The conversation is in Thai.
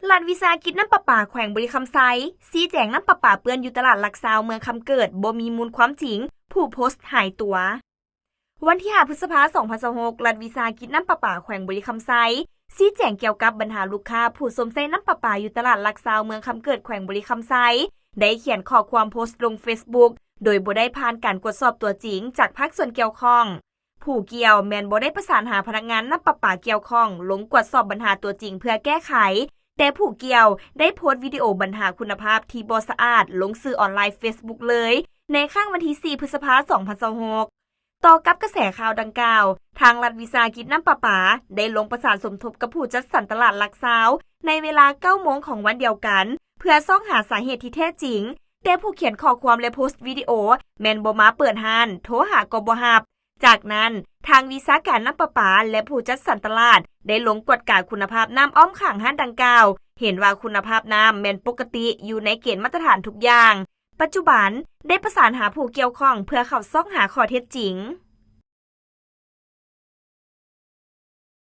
รัฐวิสาหกิจน้ำประปาแขวงบริคำไซชี้แจงน้ำประปาเปื้อนอยู่ตลาดหลักซาวเมืองคำเกิดบ่มีมูลความจริงผู้โพสต์หายตัววันที่5 พฤษภาคม 2026รัฐวิสาหกิจน้ำประปาแขวงบริคำไซชี้แจงเกี่ยวกับปัญหาลูกค้าผู้สวมใส่น้ำประปาอยู่ตลาดหลักซาวเมืองคำเกิดแขวงบริคำไซได้เขียนข้อความโพสต์ลง Facebook โดยบ่ได้ผ่านการตรวจสอบตัวจริงจากภาคส่วนเกี่ยวข้องผู้เกี่ยวแมนบ่ได้ประสานหาพนักงานน้ำประปาเกี่ยวข้องลงตรวจสอบปัญหาตัวจริงเพื่อแก้ไขแต่ผู้เกี่ยวได้โพสต์วิดีโอปัญหาคุณภาพที่บ่สะอาดลงสื่อออนไลน์ Facebook เลยในข้างวันที่ 4 พฤษภาคม 2026ต่อกับกระแสข่าวดังกล่าวทางรัฐวิสาหกิจน้ำประปาได้ลงประสานสมทบกับผู้จัดสรรตลาดหลักซาวในเวลา 9 โมงของวันเดียวกันเพื่อซ่องหาสาเหตุที่แท้จริงแต่ผู้เขียนข้อความและโพสต์วิดีโอแมนบ่มาเปิดห้านโทรหาก็บ่รับจากนั้นทางวิสาหการน้ำประปาและผู้จัดสรรตลาดได้ลงกฎการคุณภาพน้ำอ้อมข้างห้านดังกล่าวเห็นว่าคุณภาพน้ำแม่นปกติอยู่ในเกณฑ์มาตรฐานทุกอย่างปัจจุบันได้ประสานหาผู้เกี่ยวข้องเพื่อเข้าซ่องหาข้อเท็จจริง